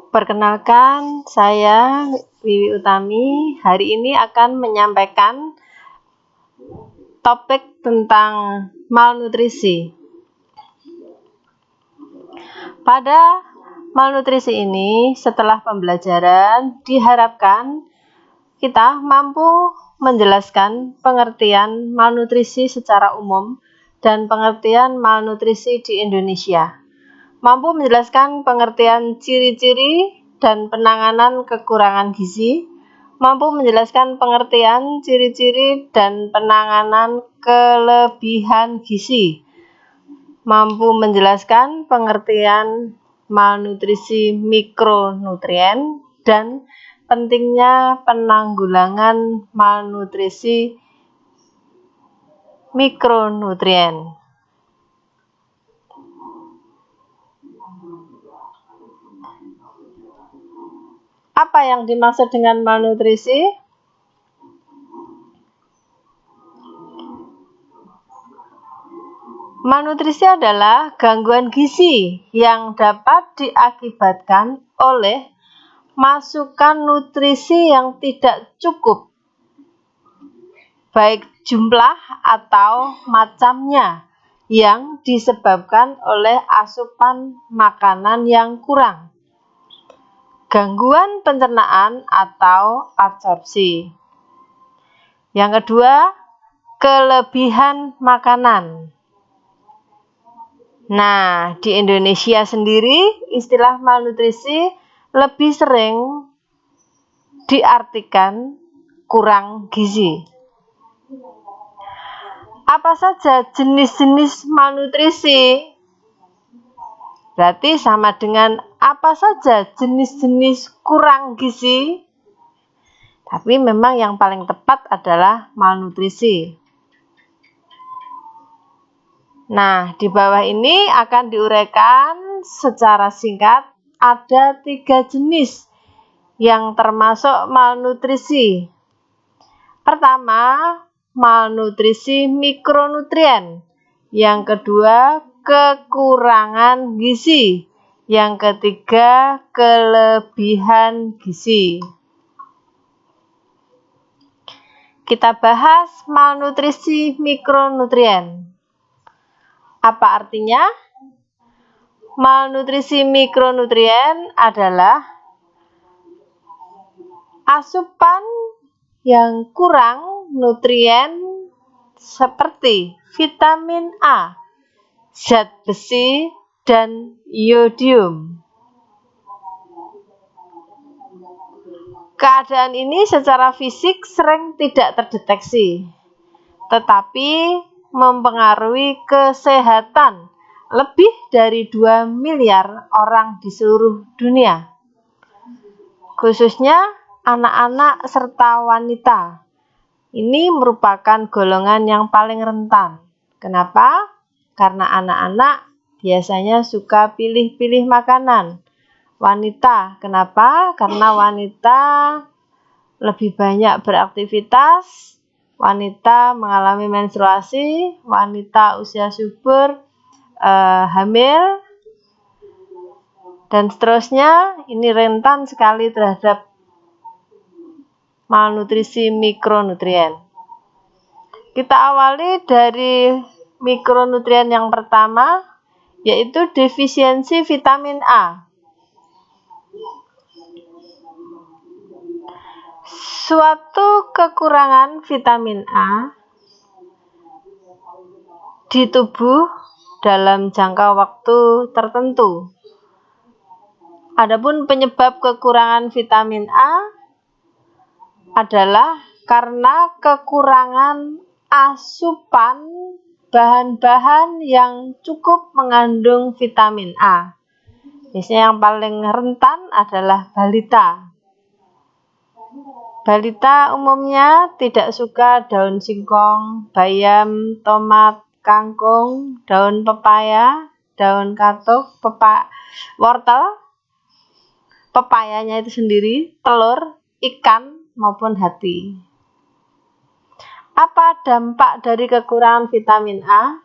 Perkenalkan, saya Wiwi Utami. Hari ini akan menyampaikan topik tentang malnutrisi. Pada malnutrisi ini, setelah pembelajaran, diharapkan kita mampu menjelaskan pengertian malnutrisi secara umum dan pengertian malnutrisi di Indonesia. Mampu menjelaskan pengertian ciri-ciri dan penanganan kekurangan gizi, mampu menjelaskan pengertian ciri-ciri dan penanganan kelebihan gizi, mampu menjelaskan pengertian malnutrisi mikronutrien, dan pentingnya penanggulangan malnutrisi mikronutrien. Apa yang dimaksud dengan malnutrisi? Malnutrisi adalah gangguan gizi yang dapat diakibatkan oleh masukan nutrisi yang tidak cukup, baik jumlah atau macamnya, yang disebabkan oleh asupan makanan yang kurang, gangguan pencernaan atau absorpsi. Yang kedua, kelebihan makanan. Nah, di Indonesia sendiri, istilah malnutrisi lebih sering diartikan kurang gizi. Apa saja jenis-jenis malnutrisi? Berarti sama dengan apa saja jenis-jenis kurang gizi? Tapi memang yang paling tepat adalah malnutrisi. Nah, di bawah ini akan diuraikan secara singkat. Ada 3 jenis yang termasuk malnutrisi. Pertama, malnutrisi mikronutrien. Yang kedua, kekurangan gizi. Yang ketiga, kelebihan gizi. Kita bahas malnutrisi mikronutrien. Apa artinya? Malnutrisi mikronutrien adalah asupan yang kurang nutrien seperti vitamin A, zat besi, dan iodium. Keadaan ini secara fisik sering tidak terdeteksi, tetapi mempengaruhi kesehatan lebih dari 2 miliar orang di seluruh dunia, khususnya anak-anak serta wanita. Ini merupakan golongan yang paling rentan. Kenapa? Karena anak-anak biasanya suka pilih-pilih makanan. Wanita, kenapa? Karena wanita lebih banyak beraktivitas, wanita mengalami menstruasi, wanita usia subur, hamil, dan seterusnya. Ini rentan sekali terhadap malnutrisi mikronutrien. Kita awali dari mikronutrien yang pertama, yaitu defisiensi vitamin A. Suatu kekurangan vitamin A di tubuh dalam jangka waktu tertentu. Adapun penyebab kekurangan vitamin A adalah karena kekurangan asupan bahan-bahan yang cukup mengandung vitamin A. Biasanya yang paling rentan adalah balita. Balita umumnya tidak suka daun singkong, bayam, tomat, kangkung, daun pepaya, daun katuk, wortel, pepayanya itu sendiri, telur, ikan, maupun hati. Apa dampak dari kekurangan vitamin A?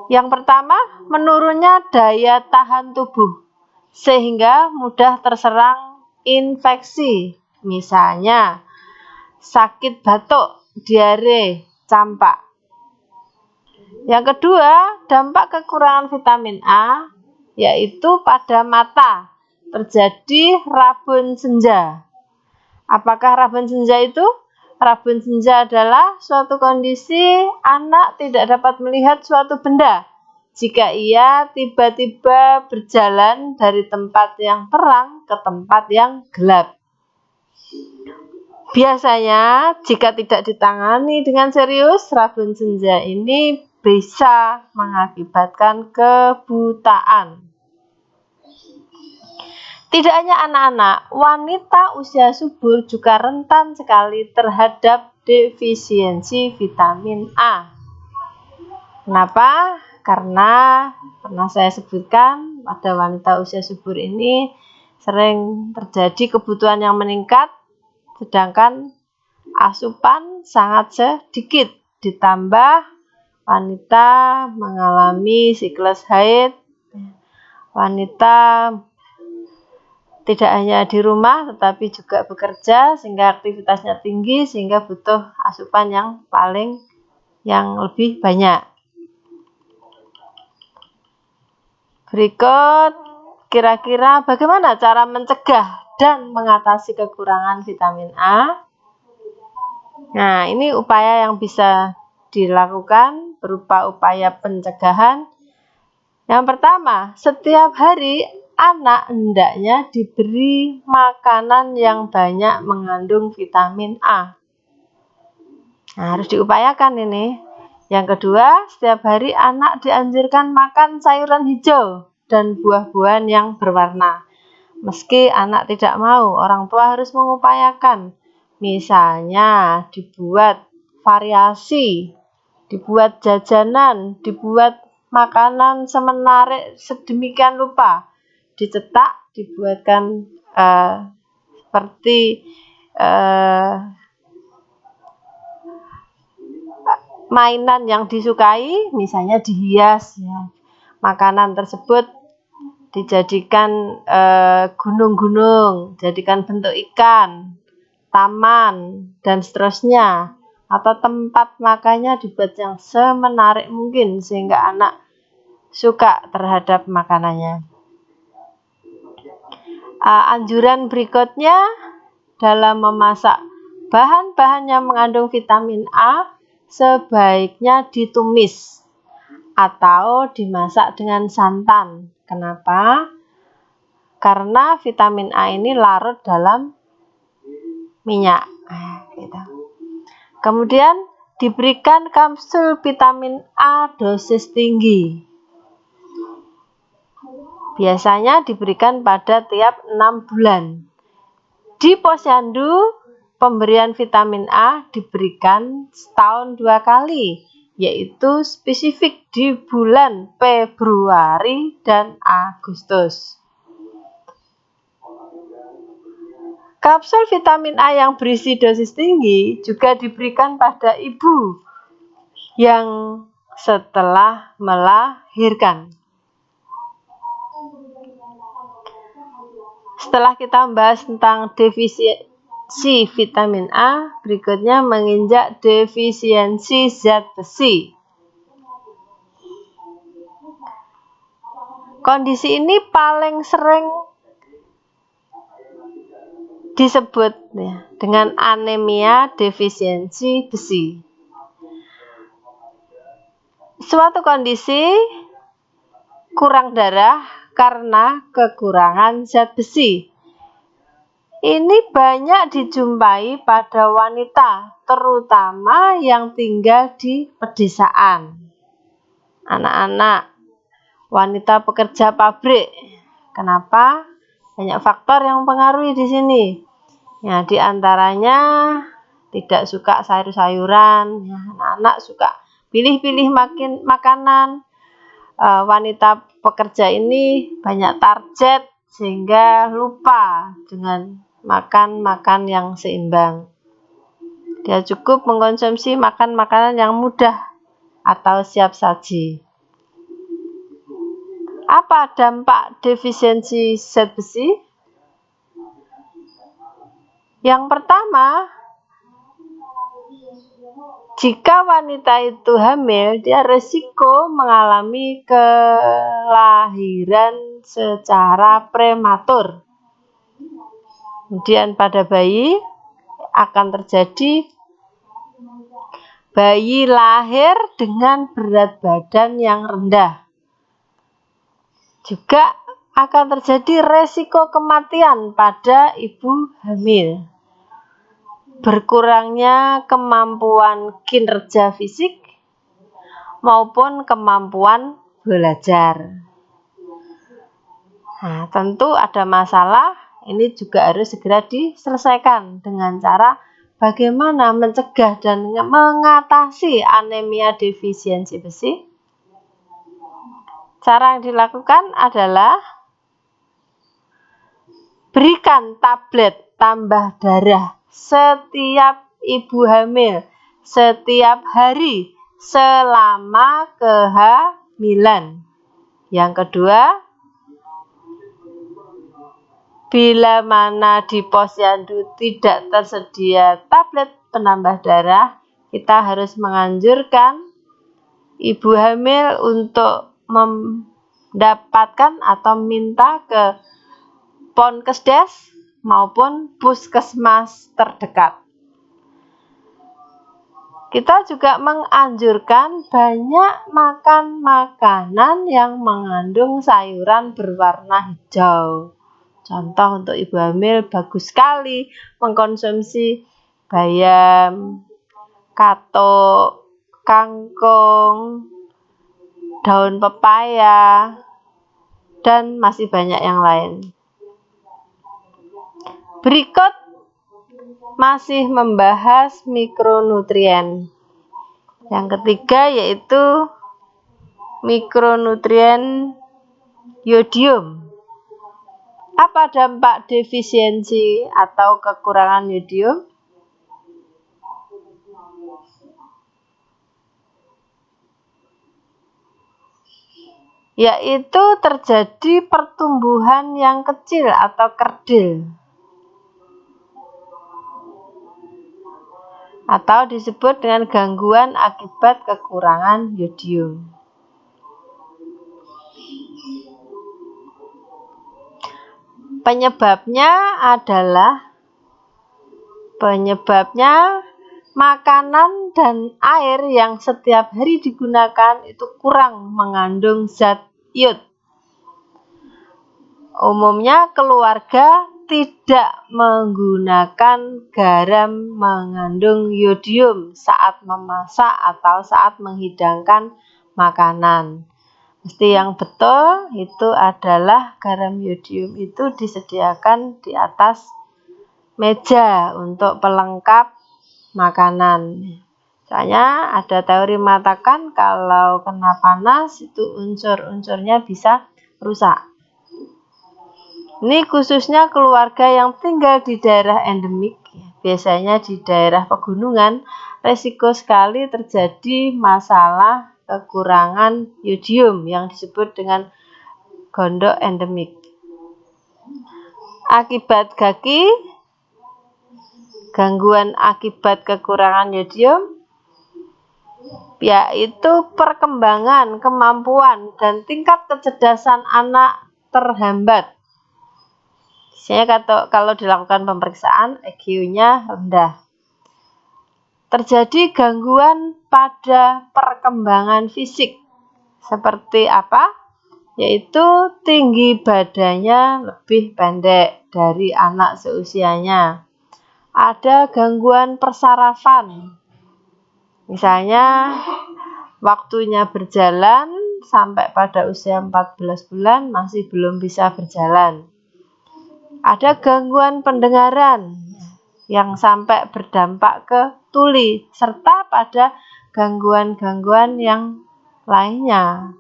Yang pertama, menurunnya daya tahan tubuh sehingga mudah terserang infeksi, misalnya sakit batuk, diare, campak. Yang kedua, dampak kekurangan vitamin A yaitu pada mata terjadi rabun senja. Apakah rabun senja itu? Rabun senja adalah suatu kondisi anak tidak dapat melihat suatu benda jika ia tiba-tiba berjalan dari tempat yang terang ke tempat yang gelap. Biasanya, jika tidak ditangani dengan serius, rabun senja ini bisa mengakibatkan kebutaan. Tidak hanya anak-anak, wanita usia subur juga rentan sekali terhadap defisiensi vitamin A. Kenapa? Karena pernah saya sebutkan pada wanita usia subur ini sering terjadi kebutuhan yang meningkat, sedangkan asupan sangat sedikit, ditambah wanita mengalami siklus haid, wanita tidak hanya di rumah tetapi juga bekerja sehingga aktivitasnya tinggi sehingga butuh asupan yang lebih banyak. Berikut kira-kira bagaimana cara mencegah dan mengatasi kekurangan vitamin A. Nah, ini upaya yang bisa dilakukan berupa upaya pencegahan. Yang pertama, setiap hari anak hendaknya diberi makanan yang banyak mengandung vitamin A. Nah, harus diupayakan ini. Yang kedua, setiap hari anak dianjurkan makan sayuran hijau dan buah-buahan yang berwarna. Meski anak tidak mau, orang tua harus mengupayakan. Misalnya dibuat variasi, dibuat jajanan, dibuat makanan semenarik sedemikian rupa, dicetak, dibuatkan seperti mainan yang disukai, misalnya dihias ya. Makanan tersebut dijadikan gunung-gunung, jadikan bentuk ikan, taman, dan seterusnya. Atau tempat makannya dibuat yang semenarik mungkin sehingga anak suka terhadap makanannya. Anjuran berikutnya dalam memasak bahan-bahan yang mengandung vitamin A sebaiknya ditumis atau dimasak dengan santan. Kenapa? Karena vitamin A ini larut dalam minyak. Gitu. Kemudian diberikan kapsul vitamin A dosis tinggi. Biasanya diberikan pada tiap 6 bulan. Di posyandu, pemberian vitamin A diberikan setahun 2 kali, yaitu spesifik di bulan Februari dan Agustus. Kapsul vitamin A yang berisi dosis tinggi juga diberikan pada ibu yang setelah melahirkan. Setelah kita membahas tentang defisiensi vitamin A, berikutnya menginjak defisiensi zat besi. Kondisi ini paling sering disebut ya, dengan anemia defisiensi besi. Suatu kondisi kurang darah karena kekurangan zat besi. Ini banyak dijumpai pada wanita, terutama yang tinggal di pedesaan. Anak-anak, wanita pekerja pabrik. Kenapa? Banyak faktor yang mempengaruhi di sini. Ya, di antaranya tidak suka sayur-sayuran. Ya, anak-anak suka pilih-pilih makanan. Wanita pekerja ini banyak target sehingga lupa dengan makan yang seimbang. Dia cukup mengkonsumsi makan makanan yang mudah atau siap saji. Apa dampak defisiensi zat besi? Yang pertama, jika wanita itu hamil, dia risiko mengalami kelahiran secara prematur. Kemudian pada bayi akan terjadi bayi lahir dengan berat badan yang rendah. Juga akan terjadi resiko kematian pada ibu hamil. Berkurangnya kemampuan kinerja fisik maupun kemampuan belajar. Nah, tentu ada masalah, ini juga harus segera diselesaikan dengan cara bagaimana mencegah dan mengatasi anemia defisiensi besi. Cara yang dilakukan adalah berikan tablet tambah darah setiap ibu hamil setiap hari selama kehamilan. Yang kedua, bila mana di posyandu tidak tersedia tablet penambah darah, kita harus menganjurkan ibu hamil untuk mendapatkan atau minta ke Ponkesdes maupun puskesmas terdekat. Kita juga menganjurkan banyak makan makanan yang mengandung sayuran berwarna hijau. Contoh untuk ibu hamil bagus sekali mengkonsumsi bayam, katuk, kangkung, daun pepaya, dan masih banyak yang lain. Berikut masih membahas mikronutrien. Yang ketiga yaitu mikronutrien yodium. Apa dampak defisiensi atau kekurangan yodium? Yaitu terjadi pertumbuhan yang kecil atau kerdil, atau disebut dengan gangguan akibat kekurangan yodium. Penyebabnya makanan dan air yang setiap hari digunakan itu kurang mengandung zat iod. Umumnya keluarga tidak menggunakan garam mengandung yodium saat memasak atau saat menghidangkan makanan. Mesti yang betul itu adalah garam yodium itu disediakan di atas meja untuk pelengkap makanan. Soalnya ada teori mengatakan kalau kena panas itu unsur-unsurnya bisa rusak. Ini khususnya keluarga yang tinggal di daerah endemik, biasanya di daerah pegunungan, resiko sekali terjadi masalah kekurangan yodium yang disebut dengan gondok endemik. Akibat gaki, gangguan akibat kekurangan yodium, yaitu perkembangan, kemampuan, dan tingkat kecerdasan anak terhambat. Biasanya kalau dilakukan pemeriksaan, EQ-nya rendah. Terjadi gangguan pada perkembangan fisik. Seperti apa? Yaitu tinggi badannya lebih pendek dari anak seusianya. Ada gangguan persarafan. Misalnya, waktunya berjalan sampai pada usia 14 bulan masih belum bisa berjalan. Ada gangguan pendengaran yang sampai berdampak ke tuli, serta pada gangguan-gangguan yang lainnya.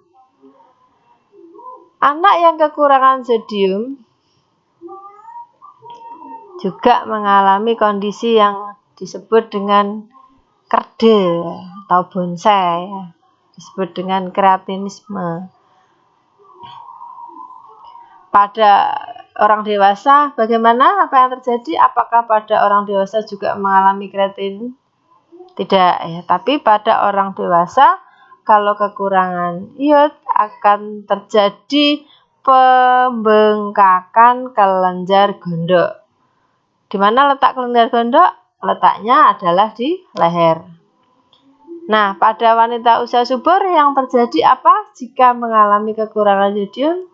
Anak yang kekurangan zodium juga mengalami kondisi yang disebut dengan kerdil atau bonsai, disebut dengan kreatinisme. pada orang dewasa bagaimana? Apa yang terjadi? Apakah pada orang dewasa juga mengalami kreatin? Tidak ya, tapi pada orang dewasa kalau kekurangan iod akan terjadi pembengkakan kelenjar gondok. Di mana letak kelenjar gondok? Letaknya adalah di leher. Nah, pada wanita usia subur yang terjadi apa jika mengalami kekurangan yodium?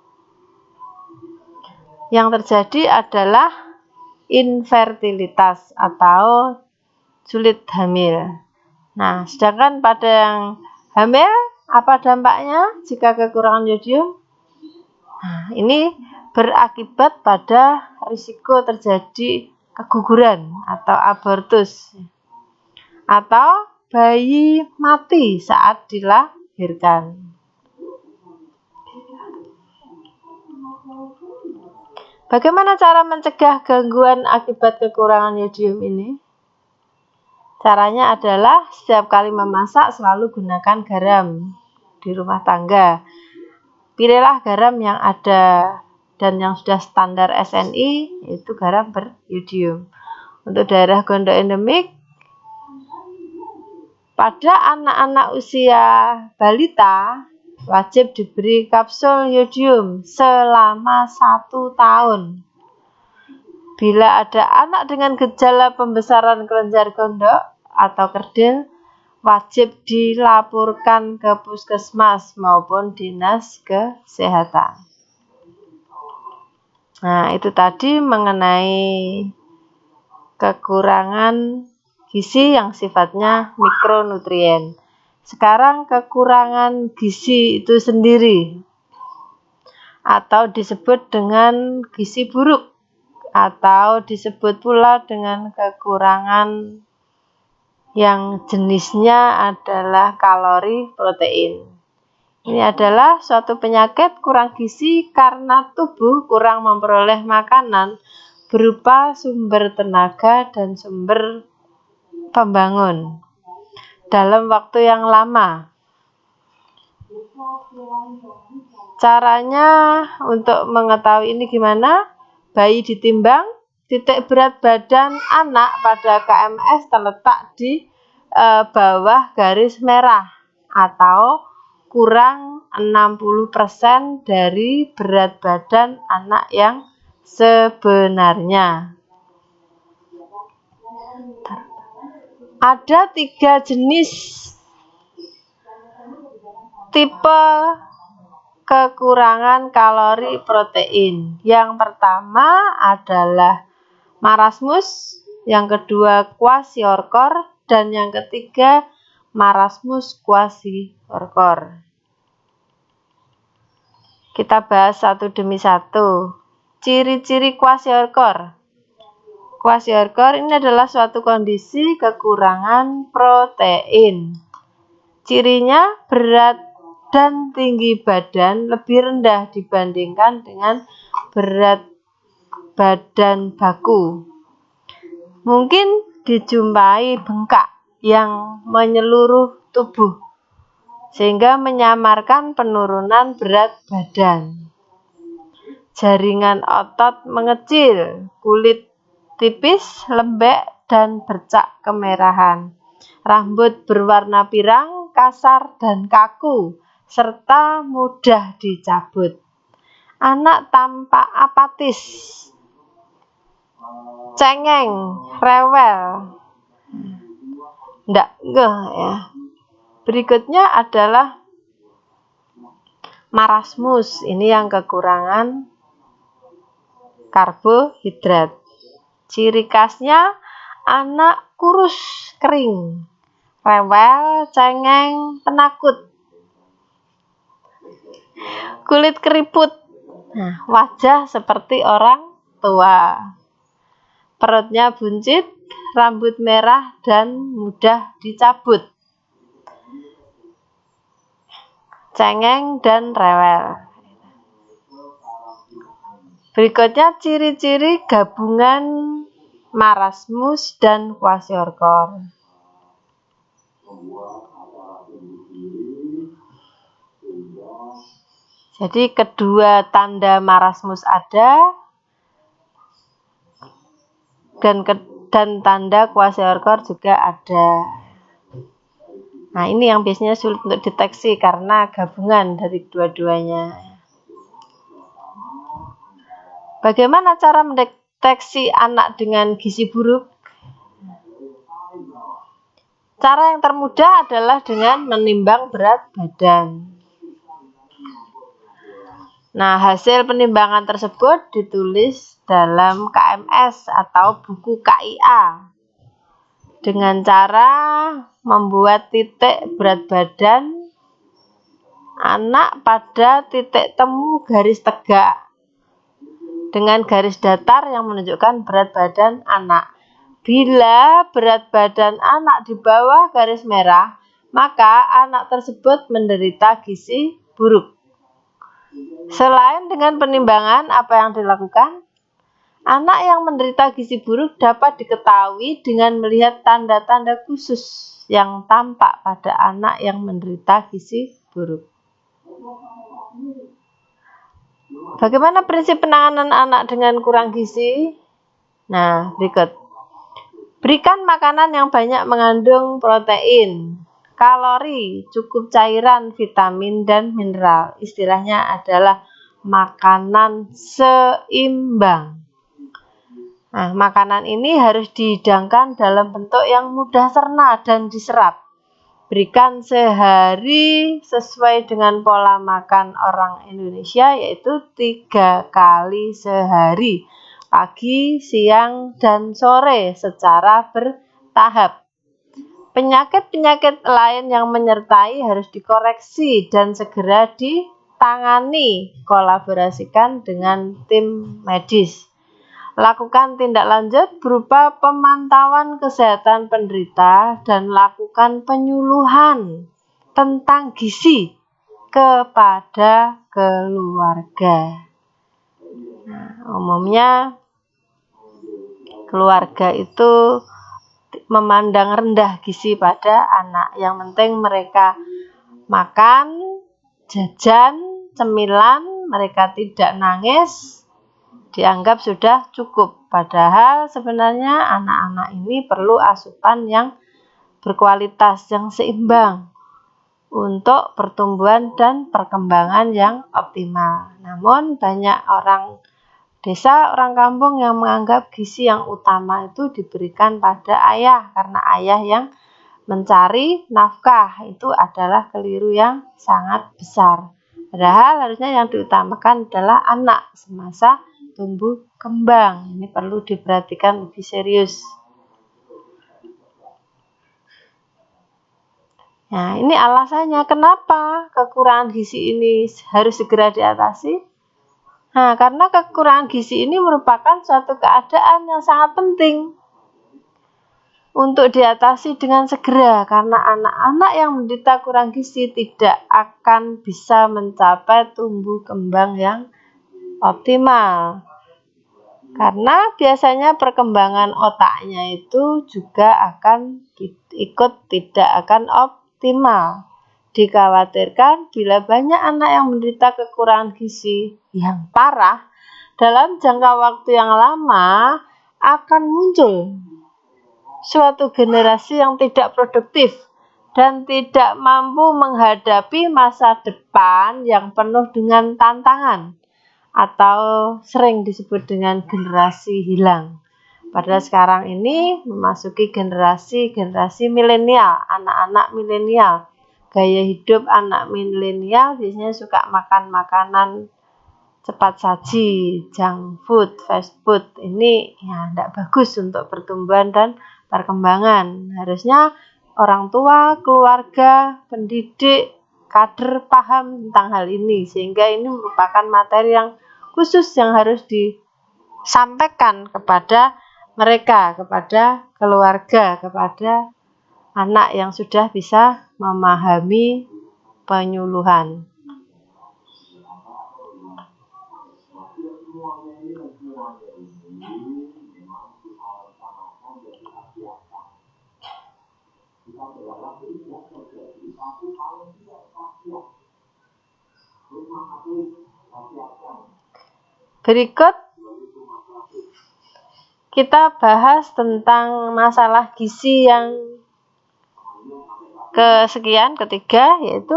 Yang terjadi adalah infertilitas atau sulit hamil. Nah, sedangkan pada yang hamil, apa dampaknya jika kekurangan yodium? Nah, ini berakibat pada risiko terjadi keguguran atau abortus atau bayi mati saat dilahirkan. Bagaimana cara mencegah gangguan akibat kekurangan yodium ini? Caranya adalah setiap kali memasak selalu gunakan garam di rumah tangga. Pilihlah garam yang ada dan yang sudah standar SNI, yaitu garam beryodium. Untuk daerah gondok endemik, pada anak-anak usia balita wajib diberi kapsul yodium selama 1 tahun. Bila ada anak dengan gejala pembesaran kelenjar gondok atau kerdil, wajib dilaporkan ke puskesmas maupun dinas kesehatan. Nah, itu tadi mengenai kekurangan gizi yang sifatnya mikronutrien. Sekarang kekurangan gizi itu sendiri atau disebut dengan gizi buruk atau disebut pula dengan kekurangan yang jenisnya adalah kalori protein. Ini adalah suatu penyakit kurang gizi karena tubuh kurang memperoleh makanan berupa sumber tenaga dan sumber pembangun dalam waktu yang lama. Caranya untuk mengetahui ini gimana? Bayi ditimbang, titik berat badan anak pada KMS terletak di bawah garis merah atau kurang 60% dari berat badan anak yang sebenarnya. Ada 3 jenis tipe kekurangan kalori protein. Yang pertama adalah marasmus, yang kedua kwashiorkor, dan yang ketiga marasmus kwashiorkor. Kita bahas satu demi satu. Ciri-ciri kwashiorkor. Kwashiorkor ini adalah suatu kondisi kekurangan protein. Cirinya berat dan tinggi badan lebih rendah dibandingkan dengan berat badan baku. Mungkin dijumpai bengkak yang menyeluruh tubuh sehingga menyamarkan penurunan berat badan. Jaringan otot mengecil, kulit tipis, lembek, dan bercak kemerahan. Rambut berwarna pirang, kasar, dan kaku, serta mudah dicabut. Anak tampak apatis, cengeng, rewel, ndak ngeh ya. Berikutnya adalah marasmus. Ini yang kekurangan karbohidrat. Ciri khasnya anak kurus, kering, rewel, cengeng, penakut, kulit keriput, wajah seperti orang tua, perutnya buncit, rambut merah dan mudah dicabut, cengeng dan rewel. Berikutnya ciri-ciri gabungan marasmus dan kwashiorkor. Jadi kedua tanda marasmus ada dan tanda kwashiorkor juga ada. Nah, ini yang biasanya sulit untuk deteksi karena gabungan dari dua-duanya. Bagaimana cara mendeteksi anak dengan gizi buruk? Cara yang termudah adalah dengan menimbang berat badan. Nah, hasil penimbangan tersebut ditulis dalam KMS atau buku KIA dengan cara membuat titik berat badan anak pada titik temu garis tegak dengan garis datar yang menunjukkan berat badan anak. Bila berat badan anak di bawah garis merah, maka anak tersebut menderita gizi buruk. Selain dengan penimbangan, apa yang dilakukan? Anak yang menderita gizi buruk dapat diketahui dengan melihat tanda-tanda khusus yang tampak pada anak yang menderita gizi buruk. Bagaimana prinsip penanganan anak dengan kurang gizi? Nah, berikut. Berikan makanan yang banyak mengandung protein, kalori, cukup cairan, vitamin, dan mineral. Istilahnya adalah makanan seimbang. Nah, makanan ini harus dihidangkan dalam bentuk yang mudah cerna dan diserap. Berikan sehari sesuai dengan pola makan orang Indonesia, yaitu 3 kali sehari, pagi, siang, dan sore secara bertahap. Penyakit-penyakit lain yang menyertai harus dikoreksi dan segera ditangani. Kolaborasikan dengan tim medis. Lakukan tindak lanjut berupa pemantauan kesehatan penderita dan lakukan penyuluhan tentang gizi kepada keluarga. Nah, umumnya keluarga itu memandang rendah gizi pada anak. Yang penting mereka makan, jajan, cemilan, mereka tidak nangis, dianggap sudah cukup. Padahal sebenarnya anak-anak ini perlu asupan yang berkualitas, yang seimbang untuk pertumbuhan dan perkembangan yang optimal. Namun banyak orang desa, orang kampung yang menganggap gizi yang utama itu diberikan pada ayah karena ayah yang mencari nafkah. Itu adalah keliru yang sangat besar. Padahal harusnya yang diutamakan adalah anak semasa tumbuh kembang. Ini perlu diperhatikan lebih serius. Nah, ini alasannya kenapa kekurangan gizi ini harus segera diatasi. Nah, karena kekurangan gizi ini merupakan suatu keadaan yang sangat penting untuk diatasi dengan segera, karena anak-anak yang menderita kurang gizi tidak akan bisa mencapai tumbuh kembang yang optimal. Karena biasanya perkembangan otaknya itu juga akan ikut tidak akan optimal. Dikhawatirkan bila banyak anak yang menderita kekurangan gizi yang parah, dalam jangka waktu yang lama akan muncul suatu generasi yang tidak produktif dan tidak mampu menghadapi masa depan yang penuh dengan tantangan, atau sering disebut dengan generasi hilang. Padahal sekarang ini memasuki generasi milenial, anak-anak milenial. Gaya hidup anak milenial biasanya suka makan makanan cepat saji, junk food, fast food. Ini ya tidak bagus untuk pertumbuhan dan perkembangan. Harusnya orang tua, keluarga, pendidik, kader paham tentang hal ini, sehingga ini merupakan materi yang khusus yang harus disampaikan kepada mereka, kepada keluarga, kepada anak yang sudah bisa memahami penyuluhan. Berikut kita bahas tentang masalah gizi yang ketiga, yaitu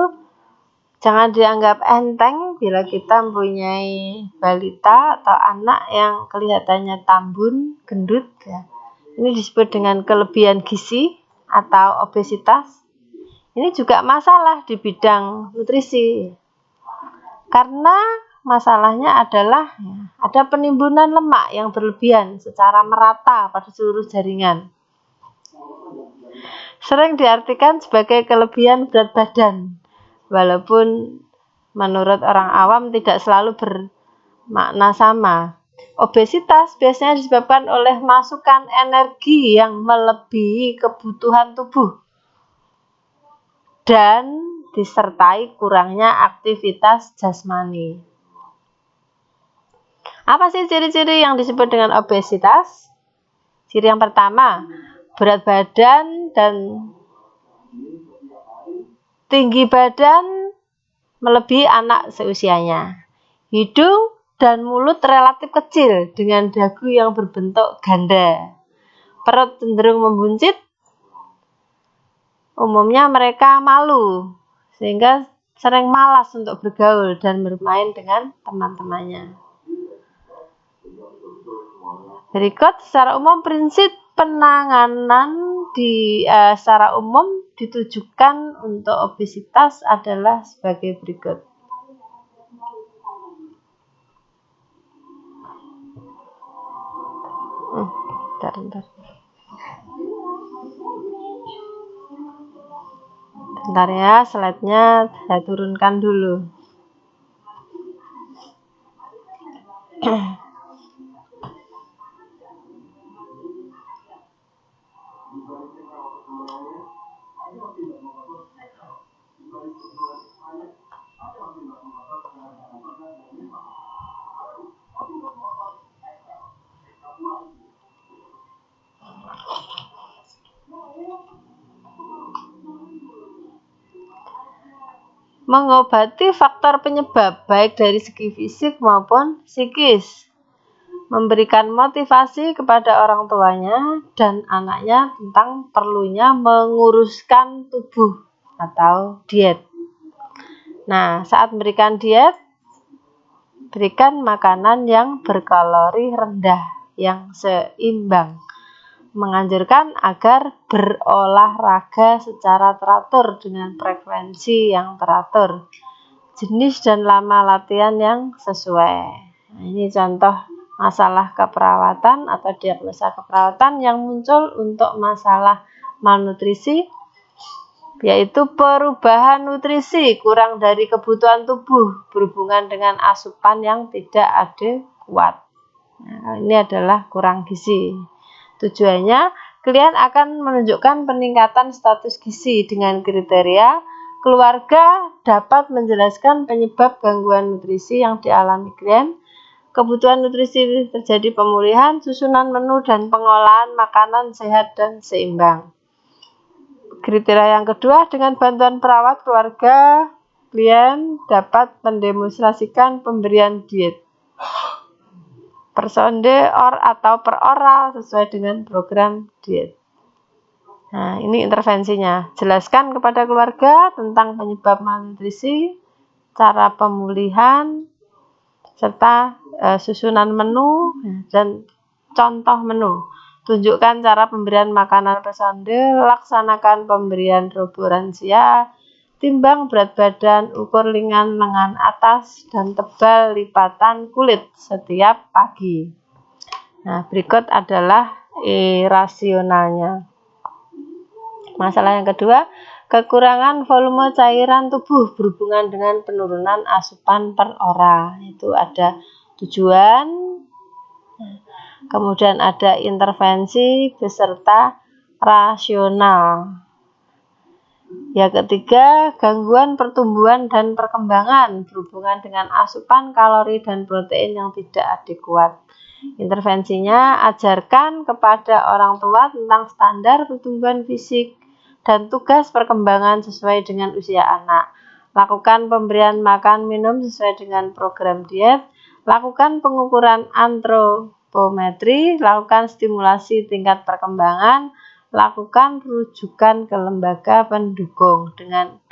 jangan dianggap enteng bila kita mempunyai balita atau anak yang kelihatannya tambun, gendut. Ya. Ini disebut dengan kelebihan gizi atau obesitas. Ini juga masalah di bidang nutrisi. Karena masalahnya adalah ada penimbunan lemak yang berlebihan secara merata pada seluruh jaringan. Sering diartikan sebagai kelebihan berat badan, walaupun menurut orang awam tidak selalu bermakna sama. Obesitas biasanya disebabkan oleh masukan energi yang melebihi kebutuhan tubuh dan disertai kurangnya aktivitas jasmani. Apa sih ciri-ciri yang disebut dengan obesitas? Ciri yang pertama, berat badan dan tinggi badan melebihi anak seusianya. Hidung dan mulut relatif kecil dengan dagu yang berbentuk ganda. Perut cenderung membuncit. Umumnya mereka malu, sehingga sering malas untuk bergaul dan bermain dengan teman-temannya. Berikut secara umum prinsip penanganan secara umum ditujukan untuk obesitas adalah sebagai berikut. Bentar ya, slide-nya saya turunkan dulu. Mengobati faktor penyebab baik dari segi fisik maupun psikis, memberikan motivasi kepada orang tuanya dan anaknya tentang perlunya menguruskan tubuh atau diet. Nah, saat memberikan diet, berikan makanan yang berkalori rendah, yang seimbang. Menganjurkan agar berolahraga secara teratur dengan frekuensi yang teratur, jenis dan lama latihan yang sesuai. Nah, ini contoh masalah keperawatan atau diagnosa keperawatan yang muncul untuk masalah malnutrisi, yaitu perubahan nutrisi kurang dari kebutuhan tubuh berhubungan dengan asupan yang tidak adekuat. Nah, ini adalah kurang gizi. Tujuannya, klien akan menunjukkan peningkatan status gizi dengan kriteria keluarga dapat menjelaskan penyebab gangguan nutrisi yang dialami klien, kebutuhan nutrisi terjadi pemulihan, susunan menu dan pengolahan makanan sehat dan seimbang. Kriteria yang kedua, dengan bantuan perawat keluarga, klien dapat mendemonstrasikan pemberian diet per sonde atau per oral sesuai dengan program diet. Nah, ini intervensinya. Jelaskan kepada keluarga tentang penyebab malnutrisi, cara pemulihan, serta susunan menu dan contoh menu. Tunjukkan cara pemberian makanan per sonde, laksanakan pemberian roboransia, timbang berat badan, ukur ringan lengan atas dan tebal lipatan kulit setiap pagi. Nah, berikut adalah rasionalnya. Masalah yang kedua, kekurangan volume cairan tubuh berhubungan dengan penurunan asupan per ora. Itu ada tujuan, kemudian ada intervensi beserta rasional. Yang ketiga, gangguan pertumbuhan dan perkembangan berhubungan dengan asupan kalori dan protein yang tidak adekuat. Intervensinya, ajarkan kepada orang tua tentang standar pertumbuhan fisik dan tugas perkembangan sesuai dengan usia anak. Lakukan pemberian makan minum sesuai dengan program diet. Lakukan pengukuran antropometri. Lakukan stimulasi tingkat perkembangan. Lakukan rujukan ke lembaga pendukung dengan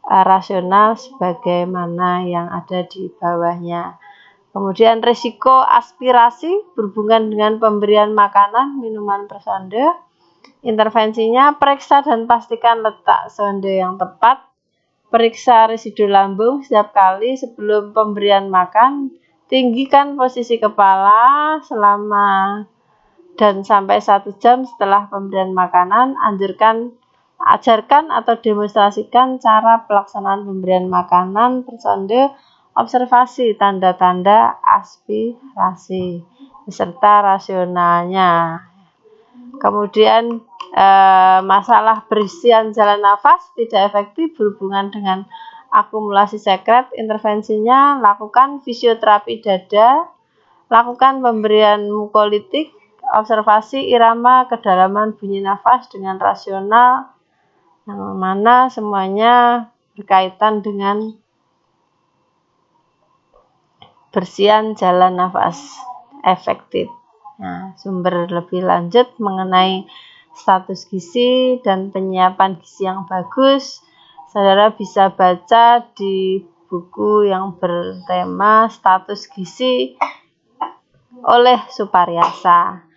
rasional sebagaimana yang ada di bawahnya. Kemudian risiko aspirasi berhubungan dengan pemberian makanan, minuman per sonde. Intervensinya, periksa dan pastikan letak sonde yang tepat. Periksa residu lambung setiap kali sebelum pemberian makan. Tinggikan posisi kepala selama dan sampai 1 jam setelah pemberian makanan. Ajarkan atau demonstrasikan cara pelaksanaan pemberian makanan per sonde. Observasi tanda-tanda aspirasi beserta rasionalnya. Kemudian masalah berisian jalan nafas tidak efektif berhubungan dengan akumulasi sekret. Intervensinya, lakukan fisioterapi dada, lakukan pemberian mukolitik, observasi irama kedalaman bunyi nafas dengan rasional, yang mana semuanya berkaitan dengan bersihan jalan nafas efektif. Nah, sumber lebih lanjut mengenai status gizi dan penyiapan gizi yang bagus, saudara bisa baca di buku yang bertema status gizi oleh Suparyasa.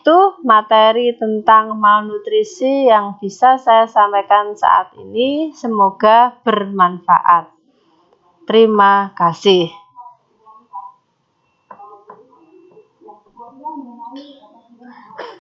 Itu materi tentang malnutrisi yang bisa saya sampaikan saat ini. Semoga bermanfaat. Terima kasih.